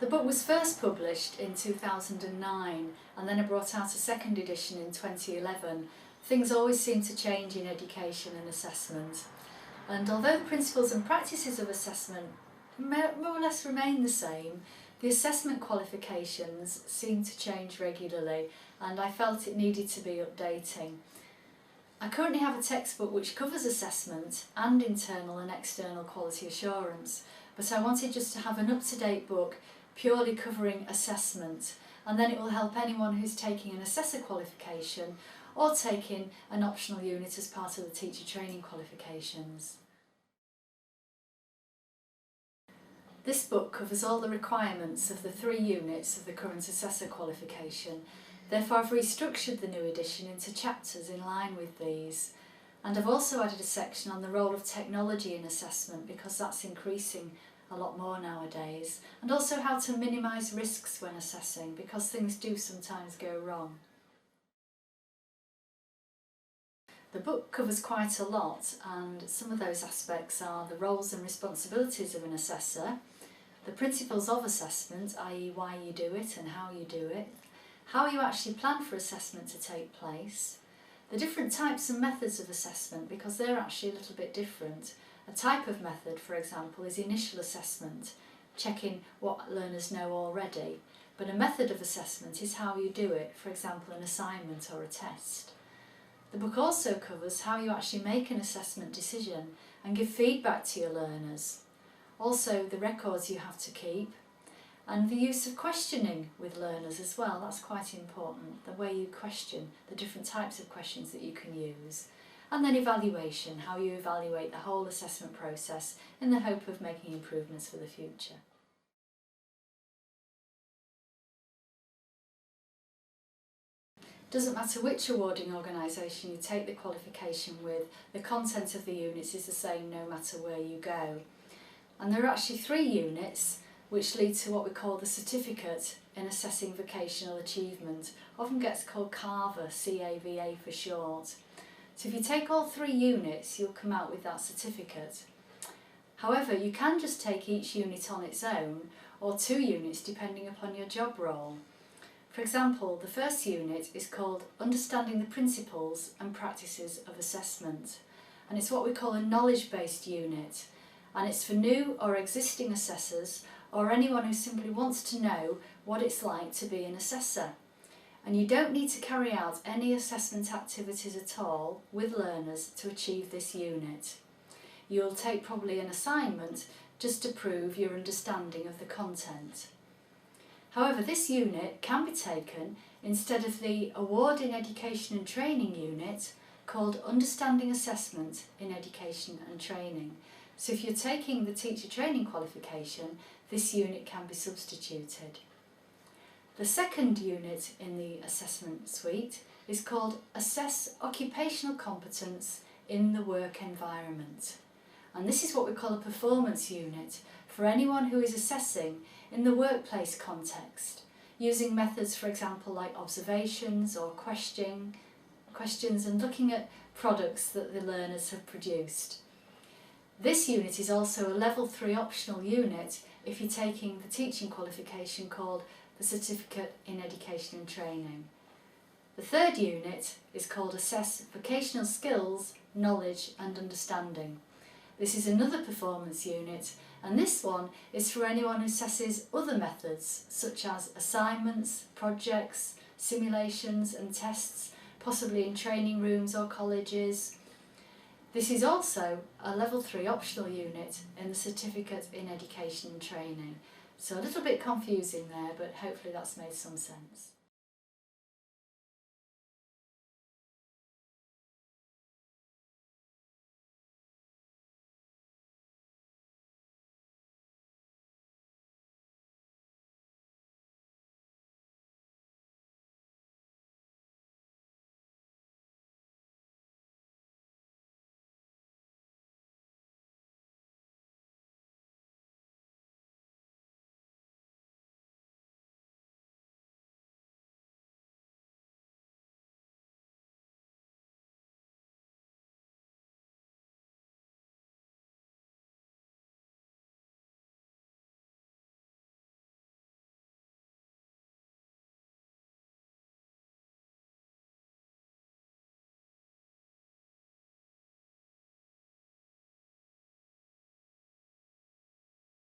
The book was first published in 2009 and then I brought out a second edition in 2011. Things always seem to change in education and assessment. And although the principles and practices of assessment more or less remain the same, the assessment qualifications seem to change regularly and I felt it needed to be updating. I currently have a textbook which covers assessment and internal and external quality assurance, but I wanted just to have an up-to-date book purely covering assessment, and then it will help anyone who's taking an assessor qualification or taking an optional unit as part of the teacher training qualifications. This book covers all the requirements of the 3 units of the current assessor qualification. Therefore I've restructured the new edition into chapters in line with these, and I've also added a section on the role of technology in assessment because that's increasing a lot more nowadays, and also how to minimise risks when assessing because things do sometimes go wrong. The book covers quite a lot, and some of those aspects are the roles and responsibilities of an assessor, the principles of assessment, i.e. why you do it and how you do it, how you actually plan for assessment to take place, the different types and methods of assessment because they're actually a little bit different. A type of method, for example, is initial assessment, checking what learners know already, but a method of assessment is how you do it, for example an assignment or a test. The book also covers how you actually make an assessment decision and give feedback to your learners, also the records you have to keep, and the use of questioning with learners as well. That's quite important, the way you question, the different types of questions that you can use. And then evaluation, how you evaluate the whole assessment process in the hope of making improvements for the future. Doesn't matter which awarding organisation you take the qualification with, the content of the units is the same no matter where you go. And there are actually 3 units which lead to what we call the certificate in assessing vocational achievement. Often gets called CAVA, C-A-V-A for short. So if you take all 3 units, you'll come out with that certificate. However, you can just take each unit on its own, or 2 units depending upon your job role. For example, the first unit is called Understanding the Principles and Practices of Assessment, and it's what we call a knowledge-based unit, and it's for new or existing assessors or anyone who simply wants to know what it's like to be an assessor. And you don't need to carry out any assessment activities at all with learners to achieve this unit. You'll take probably an assignment just to prove your understanding of the content. However, this unit can be taken instead of the Award in Education and Training unit called Understanding Assessment in Education and Training. So if you're taking the teacher training qualification, this unit can be substituted. The second unit in the assessment suite is called Assess Occupational Competence in the Work Environment. And this is what we call a performance unit for anyone who is assessing in the workplace context, using methods, for example, like observations or questions and looking at products that the learners have produced. This unit is also a level 3 optional unit if you're taking the teaching qualification called the Certificate in Education and Training. The third unit is called Assess Vocational Skills, Knowledge and Understanding. This is another performance unit, and this one is for anyone who assesses other methods such as assignments, projects, simulations and tests, possibly in training rooms or colleges. This is also a level 3 optional unit in the Certificate in Education and Training. So a little bit confusing there, but hopefully that's made some sense.